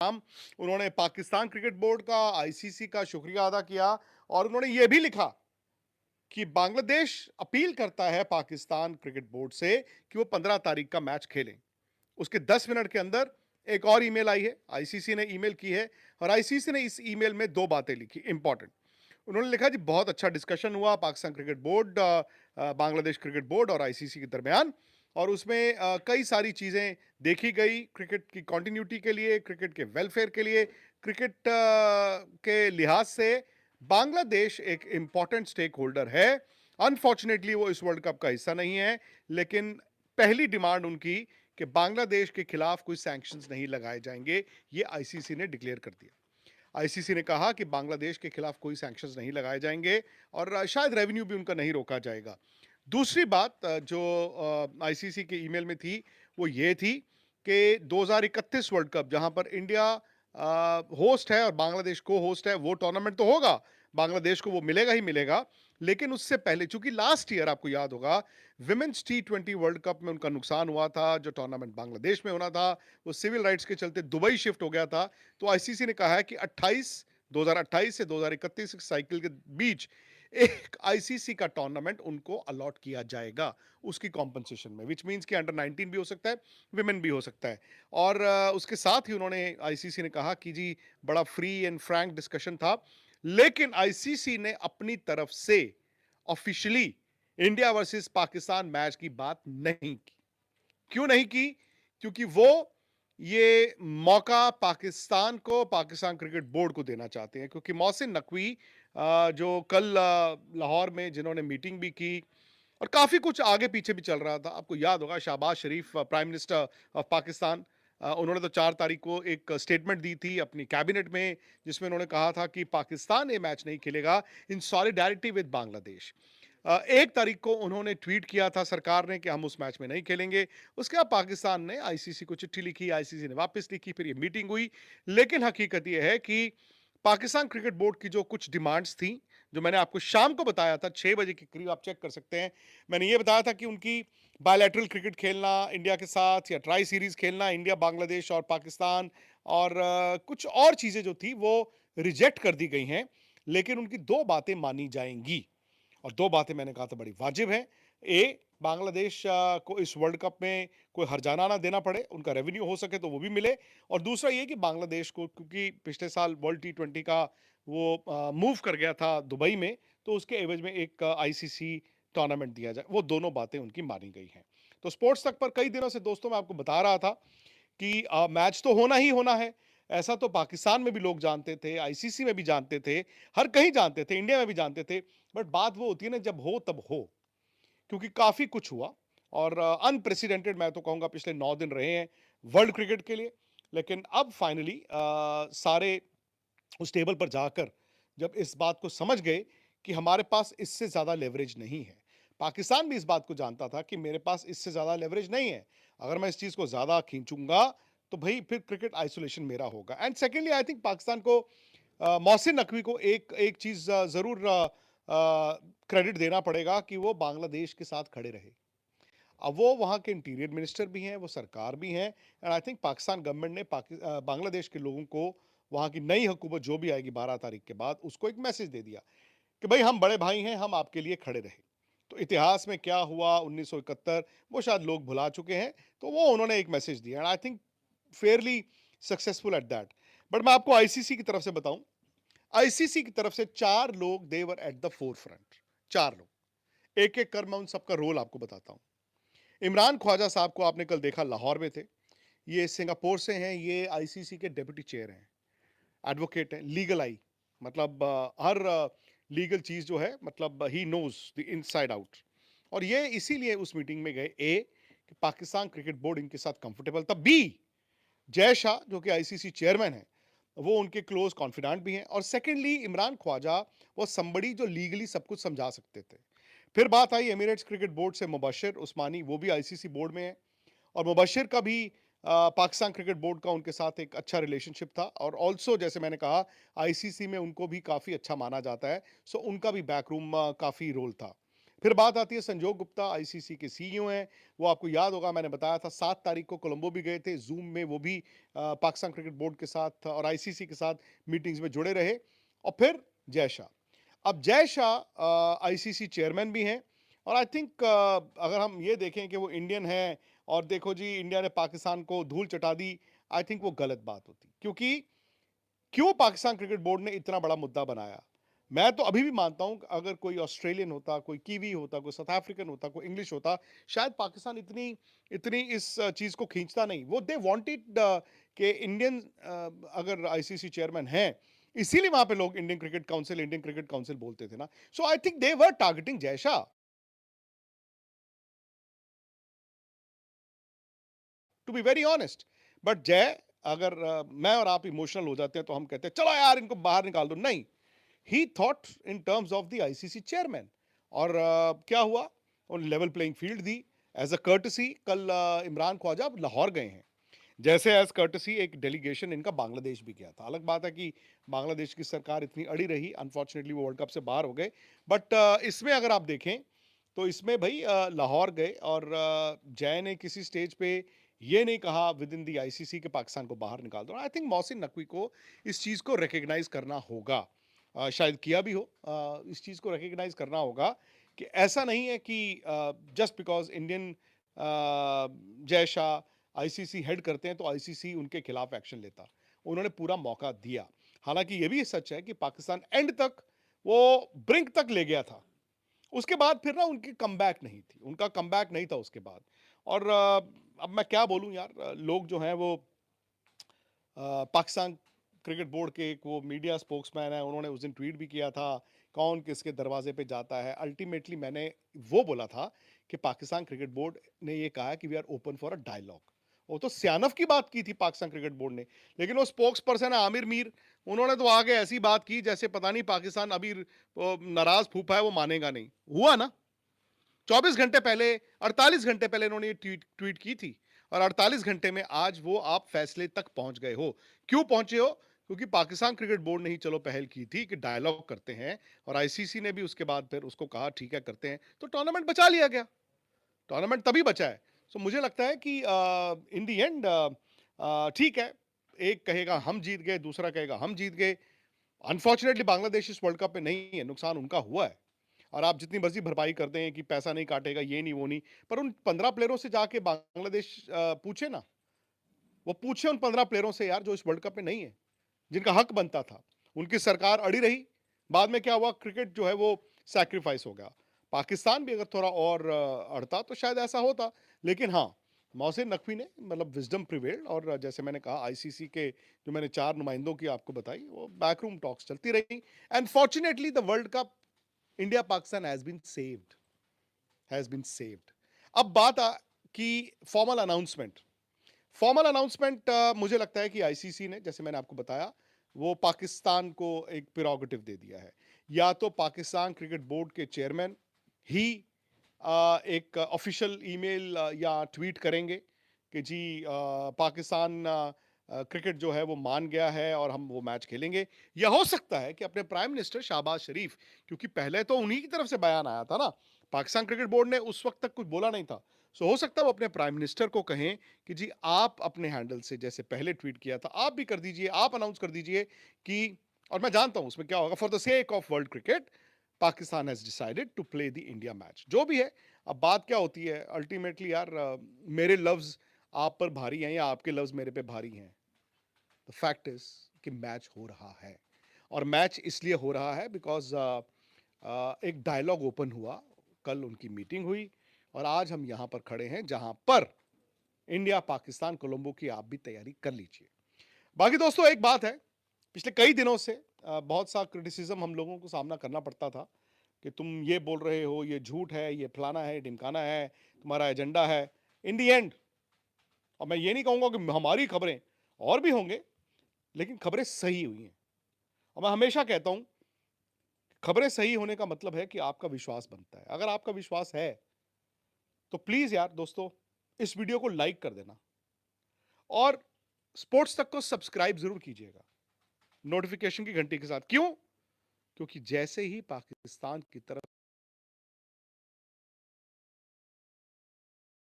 उन्होंने Pakistan cricket board का, ICC का शुक्रिया अदा किया और उन्होंने यह भी लिखा कि बांग्लादेश अपील करता है पाकिस्तान क्रिकेट बोर्ड से कि वो 15 तारीख का मैच खेलें। उसके 10 मिनट के अंदर एक और ईमेल आई है, आईसीसी ने ईमेल की है और आईसीसी ने इस ईमेल में दो बातें लिखी इंपॉर्टेंट। उन्होंने लिखा जी बहुत अच्छा डिस्कशन हुआ Pakistan cricket board, Bangladesh cricket board और आईसीसी के दरमियान और उसमें कई सारी चीज़ें देखी गई क्रिकेट की कंटिन्यूटी के लिए, क्रिकेट के वेलफेयर के लिए, क्रिकेट के लिहाज से बांग्लादेश एक इंपॉर्टेंट स्टेक होल्डर है। अनफॉर्चुनेटली वो इस वर्ल्ड कप का हिस्सा नहीं है, लेकिन पहली डिमांड उनकी कि बांग्लादेश के खिलाफ कोई सैंक्शंस नहीं लगाए जाएंगे, ये आईसीसी ने डिक्लेयर कर दिया। आईसीसी ने कहा कि बांग्लादेश के खिलाफ कोई सैंक्शंस नहीं लगाए जाएंगे और शायद रेवेन्यू भी उनका नहीं रोका जाएगा। दूसरी बात जो आईसीसी के ईमेल में थी वो ये थी कि 2031 वर्ल्ड कप जहां पर इंडिया होस्ट है और बांग्लादेश को होस्ट है, वो टूर्नामेंट तो होगा, बांग्लादेश को वो मिलेगा ही मिलेगा, लेकिन उससे पहले चूंकि लास्ट ईयर आपको याद होगा विमेंस T20 वर्ल्ड कप में उनका नुकसान हुआ था, जो टूर्नामेंट बांग्लादेश में होना था वो सिविल राइट्स के चलते दुबई शिफ्ट हो गया था। तो आईसीसी ने कहा है कि 2028 से 2031 साइकिल के बीच एक आईसीसी का टूर्नामेंट उनको अलॉट किया जाएगा उसकी कॉम्पनसेशन में, विच मींस कि अंडर 19 भी हो सकता है, विमेन भी हो सकता है। और उसके साथ ही उन्होंने आईसीसी ने कहा कि जी बड़ा फ्री एंड फ्रैंक डिस्कशन था, लेकिन आईसीसी ने अपनी तरफ से officially India versus Pakistan match की बात नहीं की। क्यों नहीं की? क्योंकि वो ये मौका पाकिस्तान को, पाकिस्तान क्रिकेट बोर्ड को देना चाहते हैं, क्योंकि मोहसिन नकवी जो कल लाहौर में जिन्होंने मीटिंग भी की और काफी कुछ आगे पीछे भी चल रहा था, आपको याद होगा शहबाज शरीफ प्राइम मिनिस्टर ऑफ पाकिस्तान, उन्होंने तो 4 तारीख को एक स्टेटमेंट दी थी अपनी कैबिनेट में जिसमें उन्होंने कहा था कि पाकिस्तान ये मैच नहीं खेलेगा इन सॉलिडारिटी विद बांग्लादेश। 1 तारीख को उन्होंने ट्वीट किया था सरकार ने कि हम उस मैच में नहीं खेलेंगे। उसके बाद पाकिस्तान ने आईसीसी को चिट्ठी लिखी, आईसीसी ने वापस लिखी, फिर ये मीटिंग हुई। लेकिन हकीकत ये है कि पाकिस्तान क्रिकेट बोर्ड की जो कुछ डिमांड्स थी, जो मैंने आपको शाम को बताया था 6 बजे के करीब, आप चेक कर सकते हैं, मैंने ये बताया था कि उनकी बायलैटरल क्रिकेट खेलना इंडिया के साथ या ट्राई सीरीज खेलना इंडिया, बांग्लादेश और पाकिस्तान और कुछ और चीजें जो थी वो रिजेक्ट कर दी गई हैं, लेकिन उनकी दो बातें मानी जाएंगी और दो बातें मैंने कहा था बड़ी वाजिब है। ए, बांग्लादेश को इस वर्ल्ड कप में कोई हर्जाना ना देना पड़े, उनका रेवेन्यू हो सके तो वो भी मिले, और दूसरा ये कि बांग्लादेश को, क्योंकि पिछले साल वर्ल्ड T20 का वो मूव कर गया था दुबई में, तो उसके एवज में एक आईसीसी टूर्नामेंट दिया जाए, वो दोनों बातें उनकी मानी गई हैं। तो स्पोर्ट्स तक पर कई दिनों से दोस्तों मैं आपको बता रहा था कि मैच तो होना ही होना है। ऐसा तो पाकिस्तान में भी लोग जानते थे, आईसीसी में भी जानते थे, हर कहीं जानते थे, इंडिया में भी जानते थे। बट बात वो होती है ना, जब हो तब हो, क्योंकि काफी कुछ हुआ और अनप्रेसिडेंटेड मैं तो कहूंगा पिछले 9 दिन रहे हैं वर्ल्ड क्रिकेट के लिए। लेकिन अब फाइनली सारे उस टेबल पर जाकर जब इस बात को समझ गए कि हमारे पास इससे ज्यादा लेवरेज नहीं है, पाकिस्तान भी इस बात को जानता था कि मेरे पास इससे ज्यादा लेवरेज नहीं है, अगर मैं इस चीज को ज्यादा खींचूंगा तो भाई फिर क्रिकेट आइसोलेशन मेरा होगा। And secondly I think Pakistan को मोहसिन नकवी को एक एक चीज जरूर क्रेडिट देना पड़ेगा कि वो बांग्लादेश के साथ खड़े रहे। अब वो वहाँ के इंटीरियर मिनिस्टर भी हैं, वो सरकार भी हैं, and I think Pakistan government ने बांग्लादेश के लोगों को, वहाँ की नई हुकूमत जो भी आएगी 12 तारीख के बाद, उसको एक मैसेज दे दिया कि भाई हम बड़े भाई हैं, हम आपके लिए खड़े रहे। तो इतिहास में क्या हुआ 1971 वो शायद लोग भुला चुके हैं, तो वो उन्होंने एक मैसेज दिया and I think Fairlie successful at that. But मैं आपको आईसीसी की तरफ से बताऊं, आईसीसी की तरफ से 4 लोग they were at the forefront, 4 लोग, एक एक कर मैं उन सबका रोल आपको बताता हूं। इमरान ख्वाजा साहब को आपने कल देखा, लाहौर में थे, ये सिंगापुर से हैं, ये आईसीसी के डेप्यूटी चेयर हैं, एडवोकेट हैं, लीगल आई, मतलब हर लीगल चीज जो है, मतलब ही नोज द इनसाइड आउट। और ये इसीलिए उस मीटिंग में गए, ए कि पाकिस्तान क्रिकेट बोर्ड इनके साथ कंफर्टेबल था, बी जय शाह जो कि आईसीसी चेयरमैन है वो उनके क्लोज कॉन्फिडेंट भी हैं, और सेकेंडली इमरान ख्वाजा वो संबड़ी जो लीगली सब कुछ समझा सकते थे। फिर बात आई एमिरेट्स क्रिकेट बोर्ड से मुबशिर उस्मानी, वो भी आईसीसी बोर्ड में है, और मुबशिर का भी पाकिस्तान क्रिकेट बोर्ड का उनके साथ एक अच्छा रिलेशनशिप था, और ऑल्सो जैसे मैंने कहा आईसीसी में उनको भी काफ़ी अच्छा माना जाता है, सो उनका भी बैकरूम काफ़ी रोल था। फिर बात आती है संजोग गुप्ता, आईसीसी के सीईओ हैं। वो आपको याद होगा, मैंने बताया था 7 तारीख को कोलंबो भी गए थे, ज़ूम में वो भी पाकिस्तान क्रिकेट बोर्ड के साथ और आईसीसी के साथ मीटिंग्स में जुड़े रहे। और फिर जय शाह। अब जय शाह आईसीसी चेयरमैन भी हैं और आई थिंक अगर हम ये देखें कि वो इंडियन हैं और देखो जी इंडिया ने पाकिस्तान को धूल चटा दी, आई थिंक वो गलत बात होती। क्योंकि क्यों पाकिस्तान क्रिकेट बोर्ड ने इतना बड़ा मुद्दा बनाया? मैं तो अभी भी मानता हूं अगर कोई ऑस्ट्रेलियन होता, कोई कीवी होता, कोई साउथ अफ्रीकन होता, कोई इंग्लिश होता, शायद पाकिस्तान इतनी इतनी इस चीज को खींचता नहीं। वो दे वांटेड कि इंडियन अगर आईसीसी चेयरमैन हैं, इसीलिए वहां पे लोग इंडियन क्रिकेट काउंसिल बोलते थे ना। सो I think they were targeting Jay Shah, to be very honest. But Jay, अगर मैं और आप इमोशनल हो जाते हैं तो हम कहते हैं चलो यार इनको बाहर निकाल दो, नहीं। He thought in terms of the ICC chairman. और क्या हुआ, उन लेवल प्लेइंग फील्ड दी एज अ कर्टसी। कल इमरान ख्वाजा अब लाहौर गए हैं, जैसे एज कर्टसी एक डेलीगेशन इनका बांग्लादेश भी गया था। अलग बात है कि बांग्लादेश की सरकार इतनी अड़ी रही, अनफॉर्चुनेटली वो वर्ल्ड कप से बाहर हो गए। बट इसमें अगर आप देखें तो इसमें भाई लाहौर गए और जय ने किसी स्टेज पे ये नहीं कहा विद इन दी आईसीसी के पाकिस्तान को बाहर निकाल दो। आई थिंक मोहसिन नकवी को इस चीज़ को रिकग्नाइज करना होगा, शायद किया भी हो। इस चीज़ को रिकग्नाइज करना होगा कि ऐसा नहीं है कि just because Indian Jay Shah ICC head करते हैं तो आईसीसी उनके खिलाफ एक्शन लेता। उन्होंने पूरा मौका दिया। हालांकि ये भी सच है कि पाकिस्तान एंड तक, वो ब्रिंक तक ले गया था। उसके बाद फिर ना उनकी कमबैक नहीं थी, उनका कमबैक नहीं था उसके बाद। और अब मैं क्या बोलूं यार, लोग जो हैं वो पाकिस्तान क्रिकेट बोर्ड के एक वो मीडिया स्पोक्समैन है, उन्होंने उस दिन ट्वीट भी किया था कौन किसके दरवाजे पे जाता है। अल्टीमेटली मैंने वो बोला था कि पाकिस्तान क्रिकेट बोर्ड ने ये कहा कि we are open for a dialogue. वो तो सियानफ की बात की थी पाकिस्तान क्रिकेट बोर्ड ने, लेकिन वो स्पोक्स पर्सन है आमिर मीर, उन्होंने तो आगे ऐसी बात की जैसे पता नहीं पाकिस्तान अभी नाराज फूफा है वो मानेगा नहीं। हुआ ना, 24 घंटे पहले, 48 घंटे पहले इन्होंने ये ट्वीट की थी और 48 घंटे में आज वो आप फैसले तक पहुंच गए हो। क्यों पहुंचे हो? क्योंकि पाकिस्तान क्रिकेट बोर्ड ने ही चलो पहल की थी कि डायलॉग करते हैं और आईसीसी ने भी उसके बाद फिर उसको कहा ठीक है करते हैं, तो टूर्नामेंट बचा लिया गया। टूर्नामेंट तभी बचा है। सो मुझे लगता है कि इन दी एंड ठीक है, एक कहेगा हम जीत गए, दूसरा कहेगा हम जीत गए। अनफॉर्चुनेटली बांग्लादेश इस वर्ल्ड कप में नहीं है, नुकसान उनका हुआ है। और आप जितनी मर्जी भरपाई कर दें कि पैसा नहीं काटेगा, ये नहीं वो नहीं, पर उन 15 प्लेयरों से जाके बांग्लादेश पूछे ना, वो पूछे उन 15 प्लेयरों से यार जो इस वर्ल्ड कप में नहीं है, जिनका हक बनता था। उनकी सरकार अड़ी रही, बाद में क्या हुआ, क्रिकेट जो है वो सैक्रिफाइस हो गया। पाकिस्तान भी अगर थोड़ा और अड़ता तो शायद ऐसा होता। लेकिन हाँ, मोहसिन नकवी ने मतलब विजडम प्रिवेल्ड, और जैसे मैंने कहा आईसीसी के जो मैंने 4 नुमाइंदों की आपको बताई, वो बैकरूम टॉक्स चलती रही। And fortunately the world cup, India Pakistan has been saved. अब बात की फॉर्मल अनाउंसमेंट। फॉर्मल अनाउंसमेंट मुझे लगता है कि आईसीसी ने, जैसे मैंने आपको बताया, वो पाकिस्तान को एक प्रेरोगेटिव दे दिया है। या तो पाकिस्तान क्रिकेट बोर्ड के चेयरमैन ही एक ऑफिशियल ईमेल या ट्वीट करेंगे कि जी पाकिस्तान क्रिकेट जो है वो मान गया है और हम वो मैच खेलेंगे। या हो सकता है कि अपने प्राइम मिनिस्टर शहबाज शरीफ, क्योंकि पहले तो उन्हीं की तरफ से बयान आया था ना, पाकिस्तान क्रिकेट बोर्ड ने उस वक्त तक कुछ बोला नहीं था। सो हो सकता है वो अपने प्राइम मिनिस्टर को कहें कि जी आप अपने हैंडल से, जैसे पहले ट्वीट किया था, आप भी कर दीजिए, आप अनाउंस कर दीजिए कि, और मैं जानता हूं उसमें क्या होगा, for the sake of world cricket Pakistan has decided to play the India match. जो भी है, अब बात क्या होती है अल्टीमेटली यार, मेरे लफ्ज आप पर भारी हैं या आपके लफ्ज मेरे पे भारी हैं, द फैक्ट इज कि मैच हो रहा है। और मैच इसलिए हो रहा है बिकॉज एक डायलॉग ओपन हुआ, कल उनकी मीटिंग हुई और आज हम यहां पर खड़े हैं जहां पर इंडिया पाकिस्तान कोलंबो की आप भी तैयारी कर लीजिए। बाकी दोस्तों एक बात है, पिछले कई दिनों से बहुत सा क्रिटिसिज्म हम लोगों को सामना करना पड़ता था कि तुम ये बोल रहे हो, ये झूठ है, ये फलाना है, ढिमकाना है, तुम्हारा एजेंडा है। इन दी एंड, और मैं ये नहीं कहूंगा कि हमारी खबरें, और भी होंगे, लेकिन खबरें सही हुई हैं। और मैं हमेशा कहता हूं, खबरें सही होने का मतलब है कि आपका विश्वास बनता है। अगर आपका विश्वास है तो प्लीज यार दोस्तों, इस वीडियो को लाइक कर देना और स्पोर्ट्स तक को सब्सक्राइब जरूर कीजिएगा नोटिफिकेशन की घंटी के साथ। क्यों? क्योंकि जैसे ही पाकिस्तान की तरफ